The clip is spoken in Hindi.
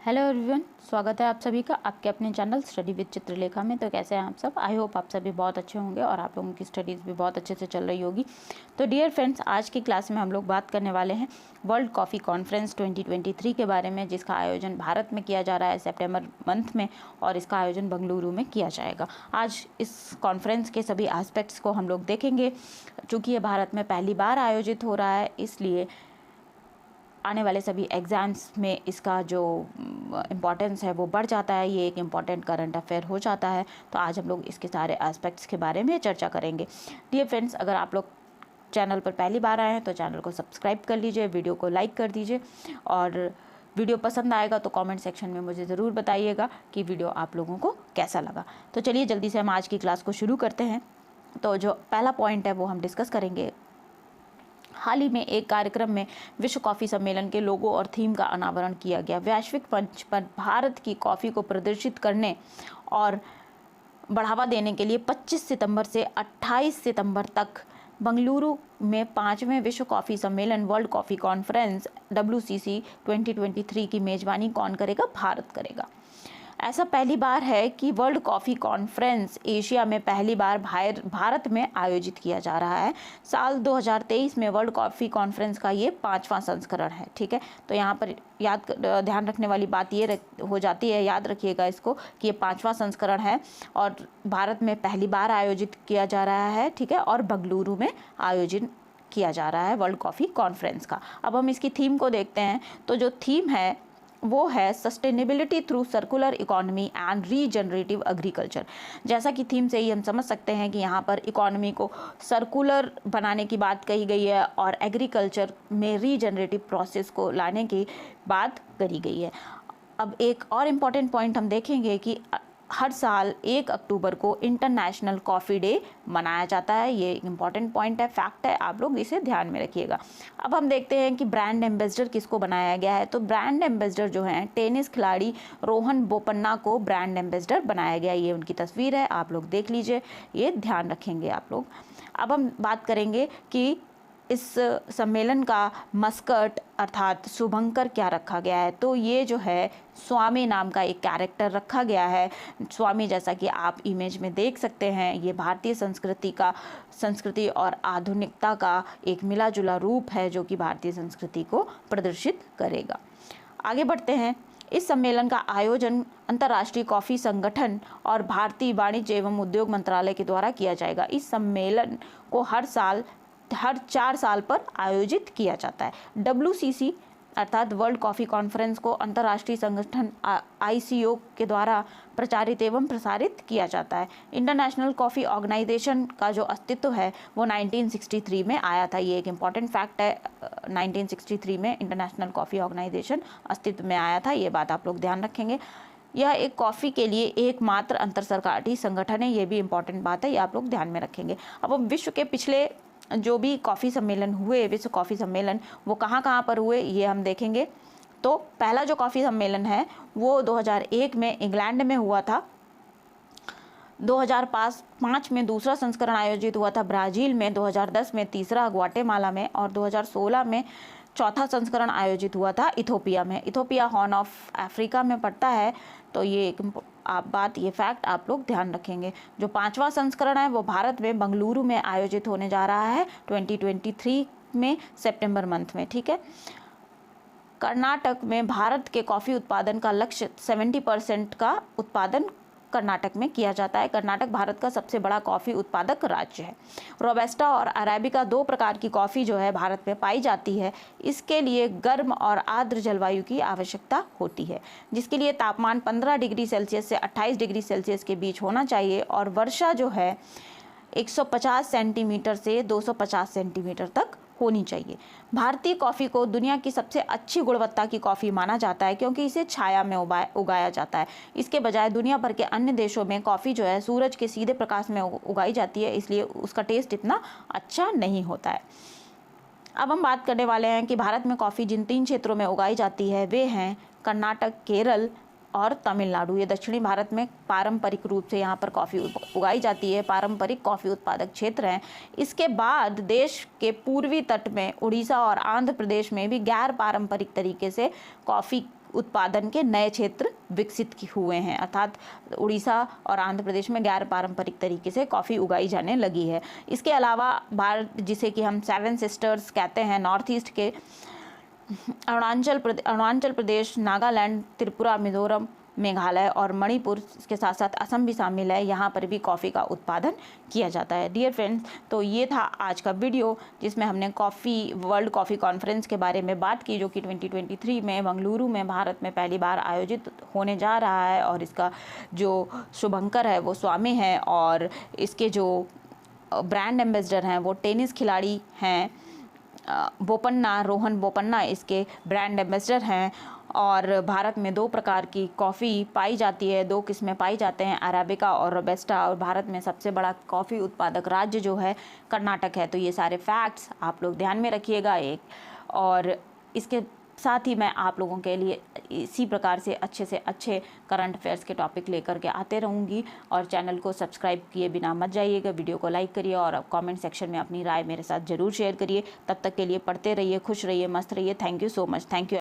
हेलो एवरीवन, स्वागत है आप सभी का आपके अपने चैनल स्टडी विद चित्रलेखा में। तो कैसे हैं आप सब? आई होप आप सभी बहुत अच्छे होंगे और आप लोगों की स्टडीज़ भी बहुत अच्छे से चल रही होगी। तो डियर फ्रेंड्स, आज की क्लास में हम लोग बात करने वाले हैं वर्ल्ड कॉफ़ी कॉन्फ्रेंस 2023 के बारे में, जिसका आयोजन भारत में किया जा रहा है सितंबर मंथ में, और इसका आयोजन बेंगलुरु में किया जाएगा। आज इस कॉन्फ्रेंस के सभी एस्पेक्ट्स को हम लोग देखेंगे। चूँकि ये भारत में पहली बार आयोजित हो रहा है, इसलिए आने वाले सभी एग्ज़ाम्स में इसका जो इम्पॉर्टेंस है वो बढ़ जाता है। ये एक इम्पॉर्टेंट करंट अफेयर हो जाता है। तो आज हम लोग इसके सारे एस्पेक्ट्स के बारे में चर्चा करेंगे। डियर फ्रेंड्स, अगर आप लोग चैनल पर पहली बार आए हैं तो चैनल को सब्सक्राइब कर लीजिए, वीडियो को लाइक कर दीजिए, और वीडियो पसंद आएगा तो कमेंट सेक्शन में मुझे ज़रूर बताइएगा कि वीडियो आप लोगों को कैसा लगा। तो चलिए जल्दी से हम आज की क्लास को शुरू करते हैं। तो जो पहला पॉइंट है वो हम डिस्कस करेंगे। हाल ही में एक कार्यक्रम में विश्व कॉफ़ी सम्मेलन के लोगो और थीम का अनावरण किया गया। वैश्विक मंच पर भारत की कॉफ़ी को प्रदर्शित करने और बढ़ावा देने के लिए 25 सितंबर से 28 सितंबर तक बेंगलुरु में 5वें विश्व कॉफ़ी सम्मेलन वर्ल्ड कॉफ़ी कॉन्फ्रेंस WCC 2023 की मेज़बानी कौन करेगा? भारत करेगा। ऐसा पहली बार है कि वर्ल्ड कॉफ़ी कॉन्फ्रेंस एशिया में पहली बार भारत में आयोजित किया जा रहा है। साल 2023 में वर्ल्ड कॉफ़ी कॉन्फ्रेंस का ये 5वां संस्करण है। ठीक है, तो यहाँ पर ध्यान रखने वाली बात ये हो जाती है, याद रखिएगा इसको, कि ये 5वां संस्करण है और भारत में पहली बार आयोजित किया जा रहा है। ठीक है, और बेंगलुरु में आयोजित किया जा रहा है वर्ल्ड कॉफ़ी कॉन्फ्रेंस का। अब हम इसकी थीम को देखते हैं। तो जो थीम है वो है sustainability through circular economy and regenerative agriculture. जैसा कि थीम से ही हम समझ सकते हैं कि यहाँ पर इकोनॉमी को सर्कुलर बनाने की बात कही गई है और एग्रीकल्चर में रीजनरेटिव प्रोसेस को लाने की बात करी गई है। अब एक और इम्पॉर्टेंट पॉइंट हम देखेंगे कि हर साल 1 अक्टूबर को इंटरनेशनल कॉफ़ी डे मनाया जाता है। ये एक इम्पॉर्टेंट पॉइंट है, फैक्ट है, आप लोग इसे ध्यान में रखिएगा। अब हम देखते हैं कि ब्रांड एम्बेसडर किसको बनाया गया है। तो ब्रांड एम्बेसडर जो हैं, टेनिस खिलाड़ी रोहन बोपन्ना को ब्रांड एम्बेसडर बनाया गया। ये उनकी तस्वीर है, आप लोग देख लीजिए, ये ध्यान रखेंगे आप लोग। अब हम बात करेंगे कि इस सम्मेलन का मस्कट अर्थात शुभंकर क्या रखा गया है। तो ये जो है स्वामी नाम का एक कैरेक्टर रखा गया है। स्वामी, जैसा कि आप इमेज में देख सकते हैं, ये भारतीय संस्कृति और आधुनिकता का एक मिला जुला रूप है जो कि भारतीय संस्कृति को प्रदर्शित करेगा। आगे बढ़ते हैं। इस सम्मेलन का आयोजन अंतर्राष्ट्रीय कॉफ़ी संगठन और भारतीय वाणिज्य एवं उद्योग मंत्रालय के द्वारा किया जाएगा। इस सम्मेलन को हर 4 साल पर आयोजित किया जाता है। WCC अर्थात वर्ल्ड कॉफ़ी कॉन्फ्रेंस को अंतर्राष्ट्रीय संगठन ICO के द्वारा प्रचारित एवं प्रसारित किया जाता है। इंटरनेशनल कॉफ़ी ऑर्गेनाइजेशन का जो अस्तित्व है वो 1963 में आया था। ये एक इम्पॉर्टेंट फैक्ट है। 1963 में इंटरनेशनल कॉफ़ी ऑर्गेनाइजेशन अस्तित्व में आया था। ये बात आप लोग ध्यान रखेंगे। यह एक कॉफ़ी के लिए एकमात्र अंतर सरकारी संगठन है। ये भी इम्पॉर्टेंट बात है, ये आप लोग ध्यान में रखेंगे। अब विश्व के पिछले जो भी कॉफ़ी सम्मेलन हुए, विश्व कॉफ़ी सम्मेलन, वो कहाँ पर हुए ये हम देखेंगे। तो पहला जो कॉफ़ी सम्मेलन है वो 2001 में इंग्लैंड में हुआ था। 2005 में दूसरा संस्करण आयोजित हुआ था ब्राज़ील में, 2010 में तीसरा ग्वाटेमाला में, और 2016 में चौथा संस्करण आयोजित हुआ था इथोपिया में। इथोपिया हॉर्न ऑफ अफ्रीका में पड़ता है। तो ये एक ये फैक्ट आप लोग ध्यान रखेंगे। जो 5वां संस्करण है वो भारत में बेंगलुरु में आयोजित होने जा रहा है 2023 में सितंबर मंथ में। ठीक है, कर्नाटक में भारत के कॉफ़ी उत्पादन का लक्ष्य 70% का उत्पादन कर्नाटक में किया जाता है। कर्नाटक भारत का सबसे बड़ा कॉफ़ी उत्पादक राज्य है। रोबस्टा और अरेबिका 2 प्रकार की कॉफ़ी जो है भारत में पाई जाती है। इसके लिए गर्म और आर्द्र जलवायु की आवश्यकता होती है, जिसके लिए तापमान 15 डिग्री सेल्सियस से 28 डिग्री सेल्सियस के बीच होना चाहिए, और वर्षा जो है 150 सेंटीमीटर से 250 सेंटीमीटर तक होनी चाहिए। भारतीय कॉफ़ी को दुनिया की सबसे अच्छी गुणवत्ता की कॉफ़ी माना जाता है क्योंकि इसे छाया में उगाया जाता है। इसके बजाय दुनिया भर के अन्य देशों में कॉफ़ी जो है सूरज के सीधे प्रकाश में उगाई जाती है, इसलिए उसका टेस्ट इतना अच्छा नहीं होता है। अब हम बात करने वाले हैं कि भारत में कॉफ़ी जिन 3 क्षेत्रों में उगाई जाती है वे हैं कर्नाटक, केरल और तमिलनाडु। ये दक्षिणी भारत में पारंपरिक रूप से यहाँ पर कॉफ़ी उगाई जाती है, पारंपरिक कॉफ़ी उत्पादक क्षेत्र हैं। इसके बाद देश के पूर्वी तट में उड़ीसा और आंध्र प्रदेश में भी गैर पारंपरिक तरीके से कॉफ़ी उत्पादन के नए क्षेत्र विकसित हुए हैं, अर्थात उड़ीसा और आंध्र प्रदेश में गैर पारंपरिक तरीके से कॉफ़ी उगाई जाने लगी है। इसके अलावा भारत, जिसे कि हम 7 सिस्टर्स कहते हैं, नॉर्थ ईस्ट के अरुणाचल प्रदेश, नागालैंड, त्रिपुरा, मिजोरम, मेघालय और मणिपुर के साथ साथ असम भी शामिल है, यहाँ पर भी कॉफ़ी का उत्पादन किया जाता है। डियर फ्रेंड्स, तो ये था आज का वीडियो जिसमें हमने वर्ल्ड कॉफ़ी कॉन्फ्रेंस के बारे में बात की, जो कि 2023 में बेंगलुरु में भारत में पहली बार आयोजित होने जा रहा है। और इसका जो शुभंकर है वो स्वामी है, और इसके जो ब्रांड एम्बेसडर हैं वो टेनिस खिलाड़ी हैं रोहन बोपन्ना इसके ब्रांड एम्बेसडर हैं। और भारत में 2 प्रकार की कॉफ़ी पाई जाती है, 2 किस्में पाई जाते हैं, अराबिका और रोबस्टा। और भारत में सबसे बड़ा कॉफ़ी उत्पादक राज्य जो है कर्नाटक है। तो ये सारे फैक्ट्स आप लोग ध्यान में रखिएगा। और इसके साथ ही मैं आप लोगों के लिए इसी प्रकार से अच्छे करंट अफेयर्स के टॉपिक लेकर के आते रहूँगी। और चैनल को सब्सक्राइब किए बिना मत जाइएगा, वीडियो को लाइक करिए और कमेंट सेक्शन में अपनी राय मेरे साथ ज़रूर शेयर करिए। तब तक के लिए पढ़ते रहिए, खुश रहिए, मस्त रहिए। Thank you so much. Thank you.